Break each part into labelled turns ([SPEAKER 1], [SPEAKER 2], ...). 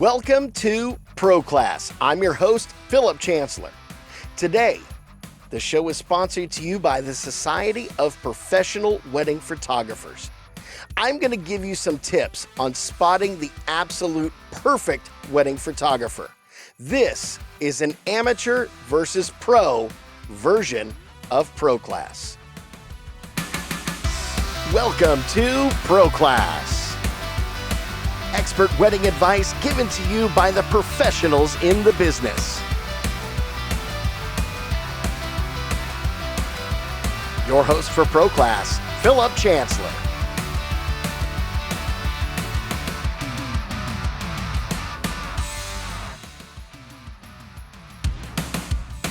[SPEAKER 1] Welcome to Pro Class. I'm your host, Philip Chancellor. Today, the show is sponsored to you by the Society of Professional Wedding Photographers. I'm going to give you some tips on spotting the absolute perfect wedding photographer. This is an amateur versus pro version of Pro Class. Welcome to Pro Class. Expert wedding advice given to you by the professionals in the business. Your host for Pro Class, Philip Chancellor.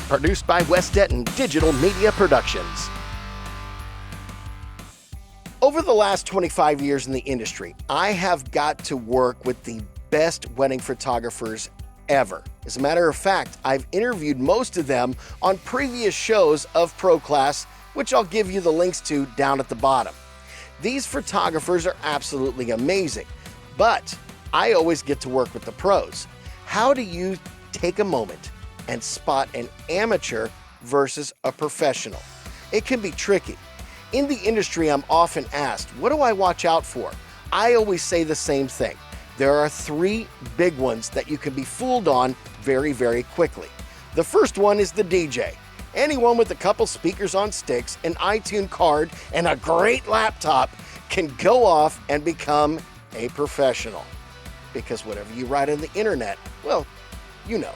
[SPEAKER 1] Produced by West Denton Digital Media Productions. Over the last 25 years in the industry, I have got to work with the best wedding photographers ever. As a matter of fact, I've interviewed most of them on previous shows of Pro Class, which I'll give you the links to down at the bottom. These photographers are absolutely amazing, but I always get to work with the pros. How do you take a moment and spot an amateur versus a professional? It can be tricky. In the industry, I'm often asked, what do I watch out for? I always say the same thing. There are three big ones that you can be fooled on very, very quickly. The first one is the DJ. Anyone with a couple speakers on sticks, an iTunes card, and a great laptop can go off and become a professional. Because whatever you write on the internet, well, you know,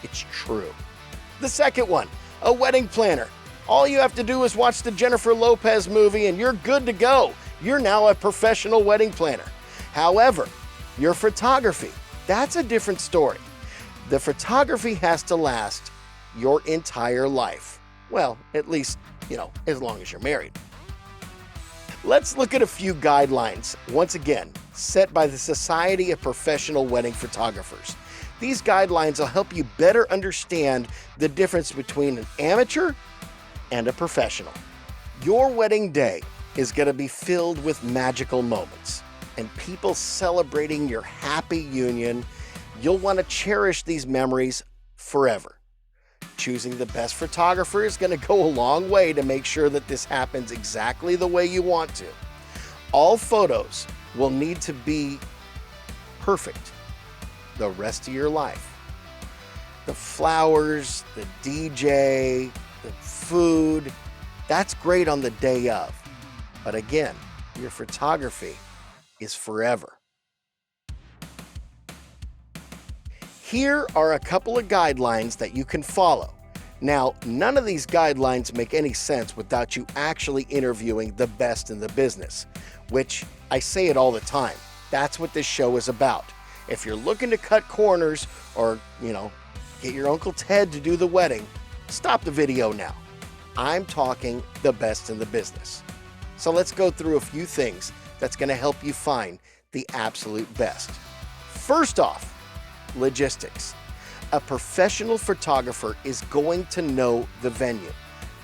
[SPEAKER 1] it's true. The second one, a wedding planner. All you have to do is watch the Jennifer Lopez movie and you're good to go. You're now a professional wedding planner. However, your photography, that's a different story. The photography has to last your entire life. Well, at least, as long as you're married. Let's look at a few guidelines, once again, set by the Society of Professional Wedding Photographers. These guidelines will help you better understand the difference between an amateur and a professional. Your wedding day is going to be filled with magical moments and people celebrating your happy union. You'll want to cherish these memories forever. Choosing the best photographer is going to go a long way to make sure that this happens exactly the way you want to. All photos will need to be perfect the rest of your life. The flowers, the DJ, the food, that's great on the day of. But again, your photography is forever. Here are a couple of guidelines that you can follow. Now, none of these guidelines make any sense without you actually interviewing the best in the business, which I say it all the time. That's what this show is about. If you're looking to cut corners or, get your Uncle Ted to do the wedding, stop the video now. I'm talking the best in the business. So let's go through a few things that's going to help you find the absolute best. First off, logistics. A professional photographer is going to know the venue.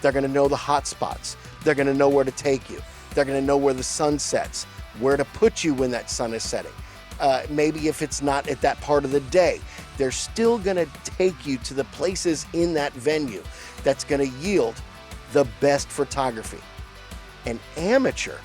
[SPEAKER 1] They're going to know the hot spots. They're going to know where to take you. They're going to know where the sun sets, where to put you when that sun is setting. Maybe if it's not at that part of the day, they're still going to take you to the places in that venue that's going to yield the best photography. An amateur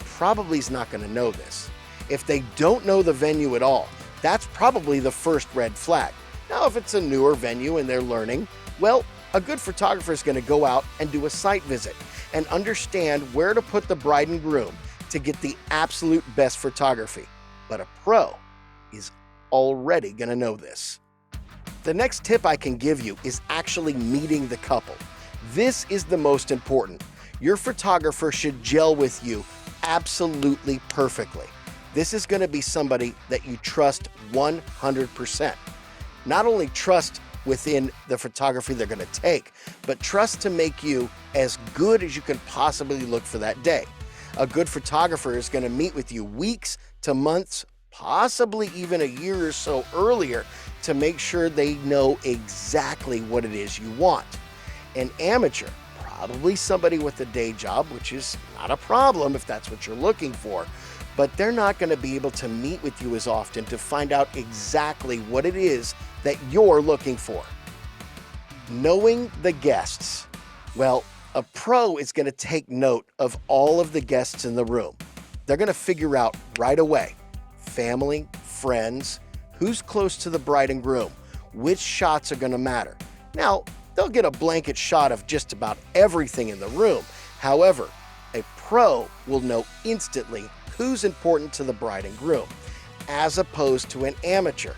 [SPEAKER 1] probably is not going to know this. If they don't know the venue at all, that's probably the first red flag. Now, if it's a newer venue and they're learning, well, a good photographer is going to go out and do a site visit and understand where to put the bride and groom to get the absolute best photography. But a pro is already going to know this. The next tip I can give you is actually meeting the couple. This is the most important. Your photographer should gel with you absolutely perfectly. This is going to be somebody that you trust 100%. Not only trust within the photography they're going to take, but trust to make you as good as you can possibly look for that day. A good photographer is going to meet with you weeks to months, possibly even a year or so earlier, to make sure they know exactly what it is you want. An amateur, probably somebody with a day job, which is not a problem if that's what you're looking for, but they're not going to be able to meet with you as often to find out exactly what it is that you're looking for. Knowing the guests. Well, a pro is going to take note of all of the guests in the room. They're going to figure out right away, family, friends, who's close to the bride and groom, which shots are going to matter. Now, they'll get a blanket shot of just about everything in the room. However, a pro will know instantly who's important to the bride and groom, as opposed to an amateur.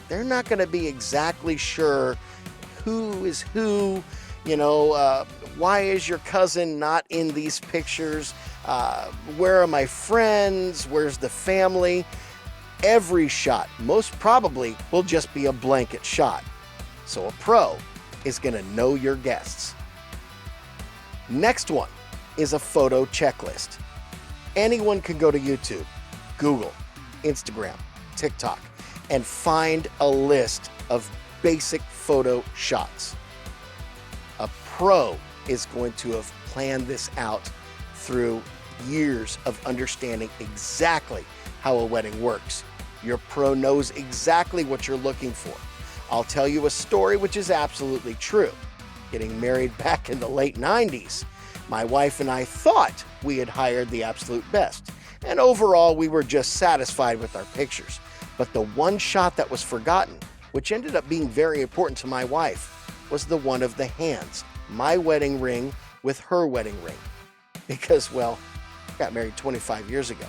[SPEAKER 1] They're not going to be exactly sure who is who, why is your cousin not in these pictures? Where are my friends? Where's the family? Every shot, most probably, will just be a blanket shot. So a pro is going to know your guests. Next one is a photo checklist. Anyone can go to YouTube, Google, Instagram, TikTok, and find a list of basic photo shots. A pro is going to have planned this out through years of understanding exactly how a wedding works. Your pro knows exactly what you're looking for. I'll tell you a story which is absolutely true. Getting married back in the late 90s, my wife and I thought we had hired the absolute best, and overall we were just satisfied with our pictures. But the one shot that was forgotten, which ended up being very important to my wife, was the one of the hands, my wedding ring with her wedding ring. Because, well, I got married 25 years ago.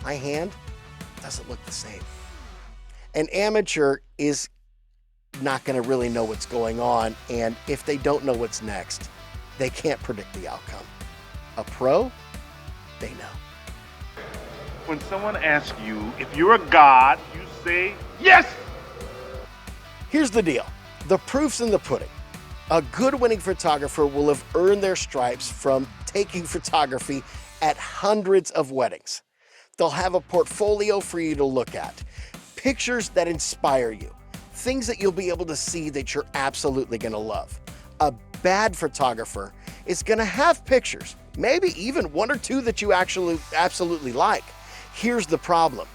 [SPEAKER 1] My hand doesn't look the same. An amateur is not going to really know what's going on, and if they don't know what's next, they can't predict the outcome. A pro, they know.
[SPEAKER 2] When someone asks you if you're a god, you say yes!
[SPEAKER 1] Here's the deal. The proof's in the pudding. A good wedding photographer will have earned their stripes from taking photography at hundreds of weddings. They'll have a portfolio for you to look at, pictures that inspire you, things that you'll be able to see that you're absolutely going to love. A bad photographer is going to have pictures, maybe even one or two that you actually absolutely like. Here's the problem.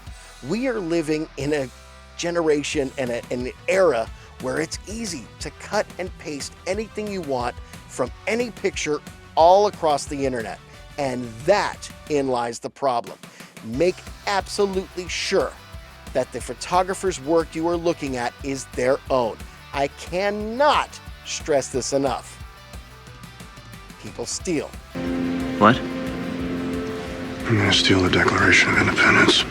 [SPEAKER 1] We are living in a generation and an era where it's easy to cut and paste anything you want from any picture all across the internet. And that in lies the problem. Make absolutely sure that the photographer's work you are looking at is their own. I cannot stress this enough. People steal.
[SPEAKER 3] What?
[SPEAKER 4] I'm gonna steal the Declaration of Independence.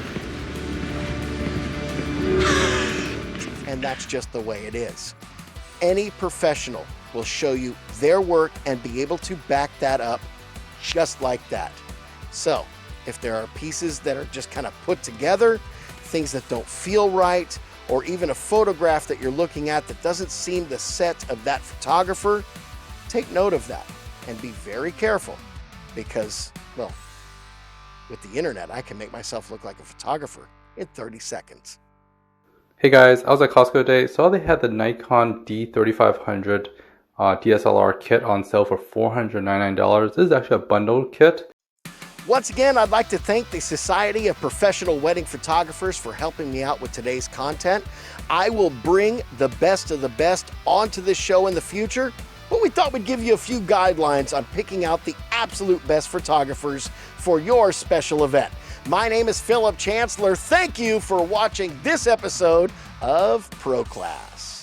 [SPEAKER 1] And that's just the way it is. Any professional will show you their work and be able to back that up just like that. So, if there are pieces that are just kind of put together, things that don't feel right, or even a photograph that you're looking at that doesn't seem the set of that photographer, take note of that and be very careful because, well, with the internet, I can make myself look like a photographer in 30 seconds.
[SPEAKER 5] Hey guys, I was at Costco today, saw they had the Nikon D3500 DSLR kit on sale for $499. This is actually a bundled kit.
[SPEAKER 1] Once again, I'd like to thank the Society of Professional Wedding Photographers for helping me out with today's content. I will bring the best of the best onto this show in the future, but we thought we'd give you a few guidelines on picking out the absolute best photographers for your special event. My name is Philip Chancellor. Thank you for watching this episode of Pro Class.